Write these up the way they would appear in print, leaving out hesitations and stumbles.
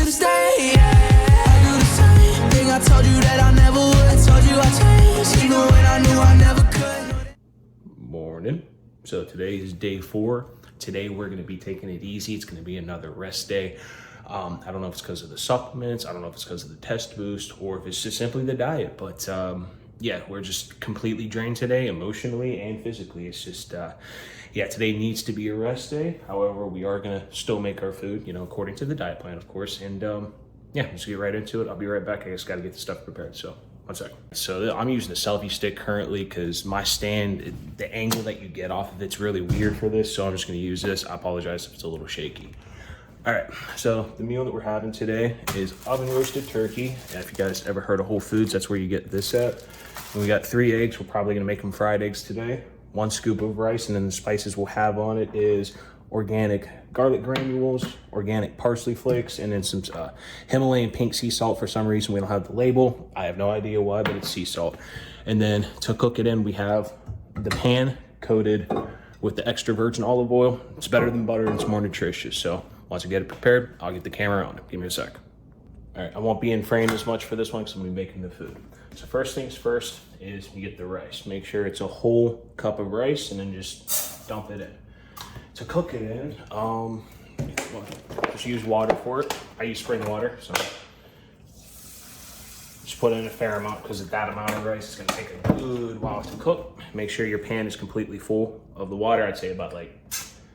to stay, yeah. I do the same thing I told you that I never would. Told you I changed, even when I knew I never could. Morning. So today is day 4. Today we're going to be taking it easy. It's going to be another rest day. I don't know if it's because of the supplements. I don't know if it's because of the test boost or if it's just simply the diet. But yeah, we're just completely drained today, emotionally and physically. It's just, yeah, today needs to be a rest day. However, we are going to still make our food, you know, according to the diet plan, of course. And yeah, let's get right into it. I'll be right back. I just got to get the stuff prepared. So 1 second. So I'm using a selfie stick currently because my stand, the angle that you get off of it's really weird for this. So I'm just going to use this. I apologize if it's a little shaky. All right, so the meal that we're having today is oven roasted turkey. And if you guys ever heard of Whole Foods, that's where you get this at. And we got 3 eggs. We're probably gonna make them fried eggs today. 1 scoop of rice, and then the spices we'll have on it is organic garlic granules, organic parsley flakes, and then some Himalayan pink sea salt. For some reason, we don't have the label. I have no idea why, but it's sea salt. And then to cook it in, we have the pan coated with the extra virgin olive oil. It's better than butter and it's more nutritious. So once I get it prepared, I'll get the camera on. Give me a sec. All right, I won't be in frame as much for this one because I'm gonna be making the food. So first things first is you get the rice. Make sure it's a whole cup of rice and then just dump it in. To cook it in, just use water for it. I use spring water, so just put in a fair amount because that amount of rice is gonna take a good while to cook. Make sure your pan is completely full of the water. I'd say about like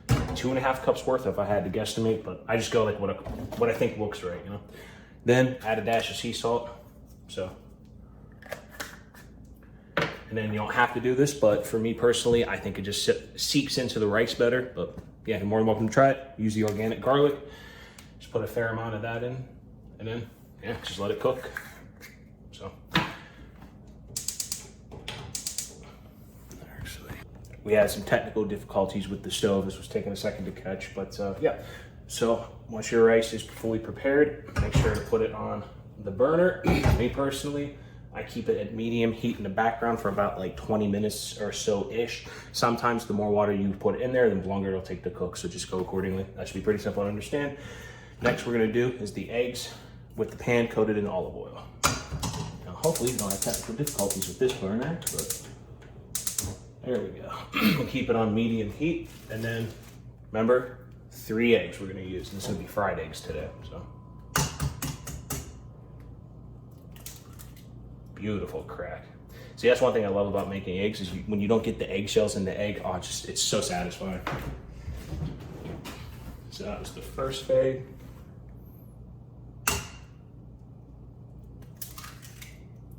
2.5 cups worth if I had to guesstimate, but I just go like what I think looks right, you know? Then add a dash of sea salt, so. And then you don't have to do this, but for me personally, I think it just seeps into the rice better, but yeah, you're more than welcome to try it. Use the organic garlic. Just put a fair amount of that in, and then, yeah, just let it cook, so. We had some technical difficulties with the stove. This was taking a second to catch, but yeah. So once your rice is fully prepared, make sure to put it on the burner. Me personally, I keep it at medium heat in the background for about like 20 minutes or so-ish. Sometimes the more water you put in there, the longer it'll take to cook, so just go accordingly. That should be pretty simple to understand. Next we're gonna do is the eggs with the pan coated in olive oil. Now hopefully you don't have technical difficulties with this burner, but there we go. We'll keep it on medium heat, and then remember, 3 eggs we're gonna use. This will be fried eggs today, so. Beautiful crack. See, that's one thing I love about making eggs is when you don't get the eggshells in the egg, oh, it's so satisfying. So that was the first egg.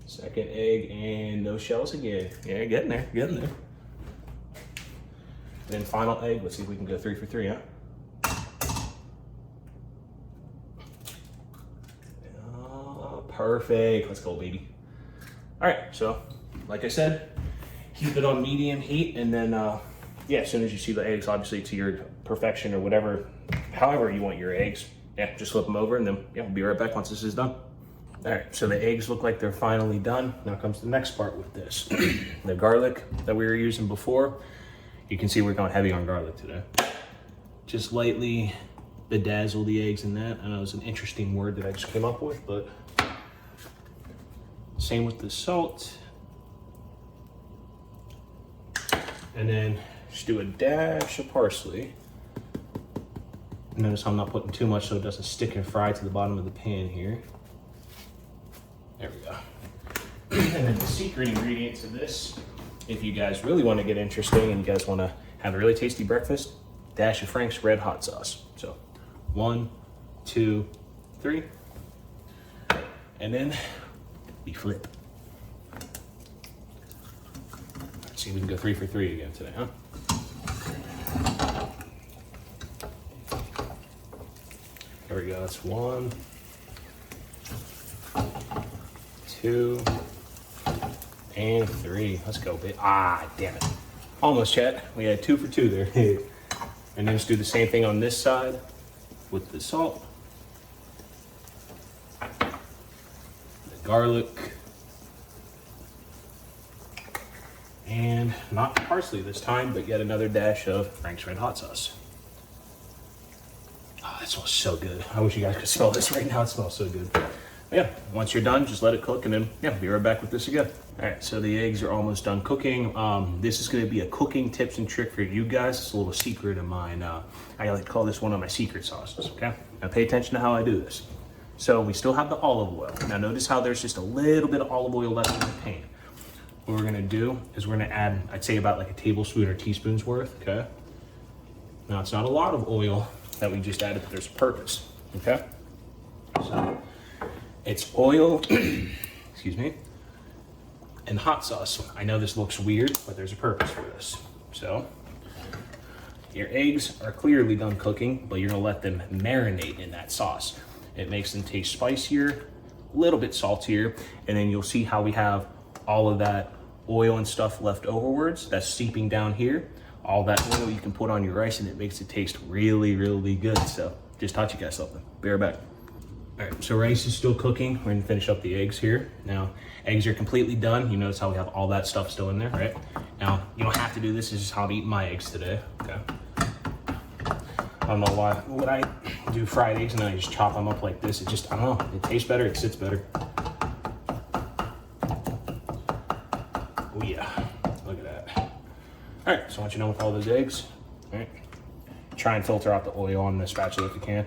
Second egg, and no shells again. Yeah, getting there, getting there. Then final egg, let's see if we can go 3 for 3, huh? Oh, perfect, let's go, baby. All right, so like I said, keep it on medium heat, and then yeah, as soon as you see the eggs, obviously to your perfection or whatever, however you want your eggs, yeah, just flip them over, and then yeah, we'll be right back once this is done. All right, so the eggs look like they're finally done. Now comes the next part with this. The garlic that we were using before, you can see we're going heavy on garlic today. Just lightly bedazzle the eggs in that. I know it's an interesting word that I just came up with, but same with the salt. And then just do a dash of parsley. Notice I'm not putting too much so it doesn't stick and fry to the bottom of the pan here. There we go. And then the secret ingredient to this, if you guys really want to get interesting and you guys want to have a really tasty breakfast, dash of Frank's Red Hot Sauce. So 1, 2, 3. And then we flip. Let's see if we can go 3 for 3 again today, huh? There we go, that's 1, 2, and 3. Let's go, babe. Ah, damn it. Almost, chat. We had 2 for 2 there. And then just do the same thing on this side with the salt, the garlic, and not parsley this time, but yet another dash of Frank's Red Hot Sauce. Ah, That smells so good. I wish you guys could smell this right now. It smells so good. But yeah, once you're done, just let it cook and then, yeah, be right back with this again. All right, so the eggs are almost done cooking. This is gonna be a cooking tips and trick for you guys. It's a little secret of mine. I like to call this one of my secret sauces, okay? Now pay attention to how I do this. So we still have the olive oil. Now notice how there's just a little bit of olive oil left in the pan. What we're gonna do is we're gonna add, I'd say about like a tablespoon or teaspoon's worth, okay? Now it's not a lot of oil that we just added, but there's a purpose, okay? So it's oil, excuse me, and hot sauce. I know this looks weird, but there's a purpose for this. So your eggs are clearly done cooking, but you're gonna let them marinate in that sauce. It makes them taste spicier, a little bit saltier, and then you'll see how we have all of that oil and stuff left overwards that's seeping down here. All that oil you can put on your rice and it makes it taste really, really good. So just taught you guys something. Be right back. All right, so rice is still cooking. We're gonna finish up the eggs here. Now, eggs are completely done. You notice how we have all that stuff still in there, right? Now, you don't have to do this. This is how I'm eating my eggs today, okay? I don't know why. When I do fried eggs and then I just chop them up like this, it just, I don't know, it tastes better, it sits better. Oh yeah, look at that. All right, so once you're done with all those eggs, all right, try and filter out the oil on the spatula if you can.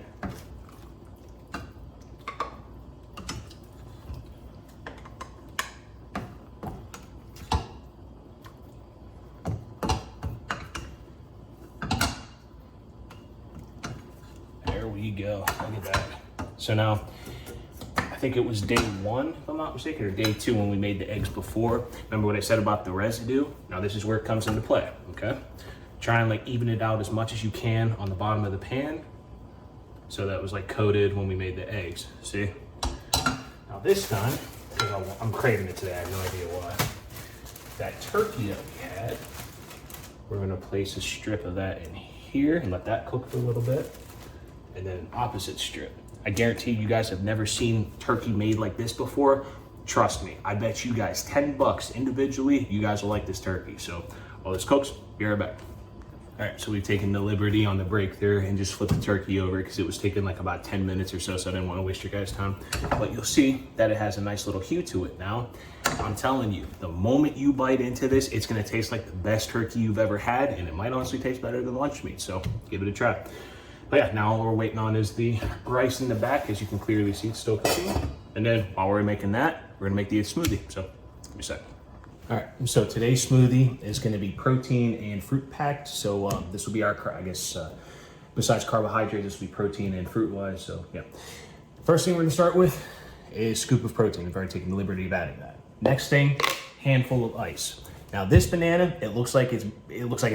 There we go, look at that. So now, I think it was day 1, if I'm not mistaken, or day 2 when we made the eggs before. Remember what I said about the residue? Now this is where it comes into play, okay? Try and like even it out as much as you can on the bottom of the pan. So that was like coated when we made the eggs, see? Now this time, because I'm craving it today, I have no idea why. That turkey that we had, we're gonna place a strip of that in here and let that cook for a little bit. And then an opposite strip. I guarantee you guys have never seen turkey made like this before. Trust me, I bet you guys $10 individually, you guys will like this turkey. So while this cooks, be right back. All right, so we've taken the liberty on the break there and just flipped the turkey over because it was taking like about 10 minutes or so, so I didn't want to waste your guys' time. But you'll see that it has a nice little hue to it now. I'm telling you, the moment you bite into this, it's gonna taste like the best turkey you've ever had, and it might honestly taste better than lunch meat, so give it a try. But yeah, now all we're waiting on is the rice in the back. As you can clearly see, it's still cooking. And then while we're making that, we're gonna make the smoothie. So, give me a sec. All right, so today's smoothie is gonna be protein and fruit packed. So this will be our, I guess, besides carbohydrates, this will be protein and fruit wise, so yeah. First thing we're gonna start with is a scoop of protein. I've already taken the liberty of adding that. Next thing, handful of ice. Now this banana, it looks like it's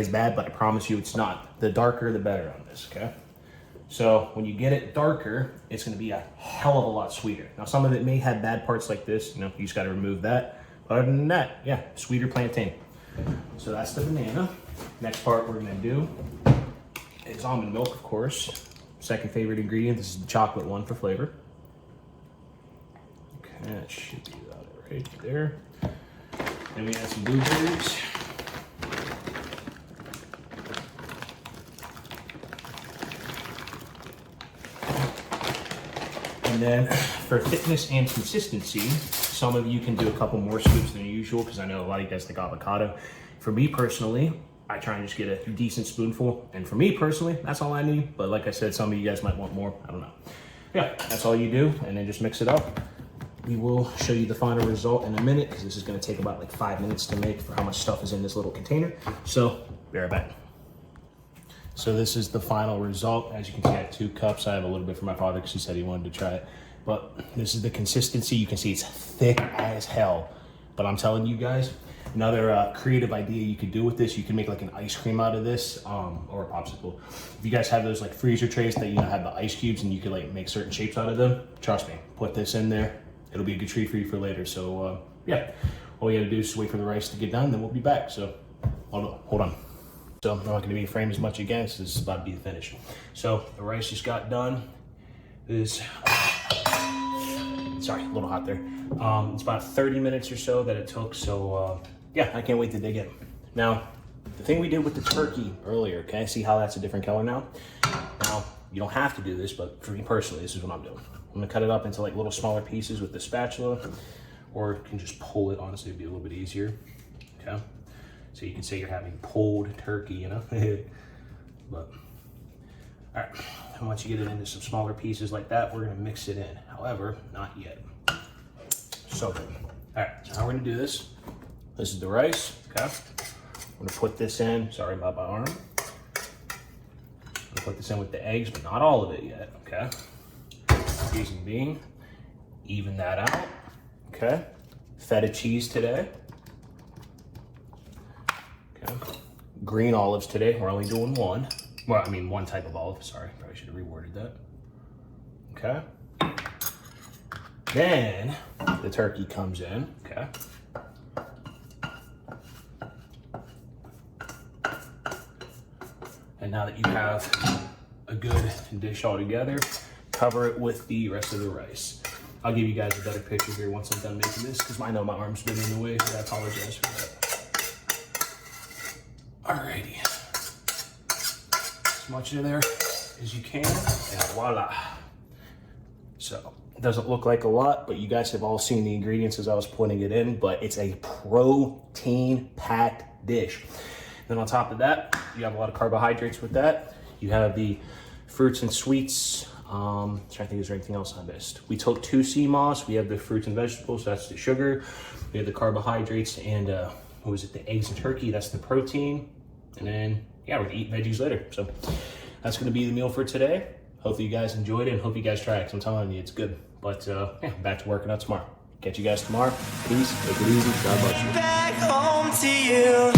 bad, but I promise you it's not. The darker, the better on this, okay? So when you get it darker, it's gonna be a hell of a lot sweeter. Now some of it may have bad parts like this, you just gotta remove that. But other than that, yeah, sweeter plantain. So that's the banana. Next part we're gonna do is almond milk, of course. Second favorite ingredient, this is the chocolate one for flavor. Okay, that should be about it right there. Then we add some blueberries. And then for thickness and consistency, some of you can do a couple more scoops than usual because I know a lot of you guys like avocado. For me personally, I try and just get a decent spoonful. And for me personally, that's all I need. But like I said, some of you guys might want more. I don't know. Yeah, that's all you do. And then just mix it up. We will show you the final result in a minute because this is going to take about like 5 minutes to make for how much stuff is in this little container. So, be right back. So this is the final result. As you can see, I have 2 cups. I have a little bit for my father because he said he wanted to try it. But this is the consistency. You can see it's thick as hell. But I'm telling you guys, another creative idea you could do with this, you can make like an ice cream out of this, or a popsicle. If you guys have those like freezer trays that have the ice cubes and you could like make certain shapes out of them, trust me, put this in there. It'll be a good treat for you for later. So yeah, all you gotta do is wait for the rice to get done, then we'll be back. So hold on. So I'm not gonna be framed as much again, so this is about to be the finish. So the rice just got done. Sorry, a little hot there. It's about 30 minutes or so that it took. So yeah, I can't wait to dig in. Now, the thing we did with the turkey earlier, okay? See how that's a different color now? Now, You don't have to do this, but for me personally, this is what I'm doing. I'm gonna cut it up into like little smaller pieces with the spatula, or you can just pull it. Honestly, it'd be a little bit easier. Okay. So you can say you're having pulled turkey, you know? But, all right. And once you get it into some smaller pieces like that, we're gonna mix it in. However, not yet. So good. All right, so how we're gonna do this. This is the rice, okay? I'm gonna put this in, sorry about my arm. I'm gonna put this in with the eggs, but not all of it yet, okay? Reason being, even that out, okay? Feta cheese today. Okay. Green olives today, we're only doing one. Well, I mean one type of olive, sorry. Probably should have reworded that. Okay. Then the turkey comes in, okay? And now that you have a good dish all together, cover it with the rest of the rice. I'll give you guys a better picture here once I'm done making this, because I know my arm's been in the way, so I apologize for that. Alrighty. As much in there as you can, and voila. So, it doesn't look like a lot, but you guys have all seen the ingredients as I was putting it in, but it's a protein-packed dish. Then on top of that, you have a lot of carbohydrates with that. You have the fruits and sweets. Trying to think, is there anything else I missed? We took 2 sea moss. We have the fruits and vegetables, so that's the sugar. We have the carbohydrates, and what was it, the eggs and turkey, that's the protein. And then, yeah, we're gonna eat veggies later. So that's gonna be the meal for today. Hopefully you guys enjoyed it, and hope you guys try it, because I'm telling you, it's good. But yeah, back to working out tomorrow. Catch you guys tomorrow. Peace, take it easy, God bless you. Back home to you.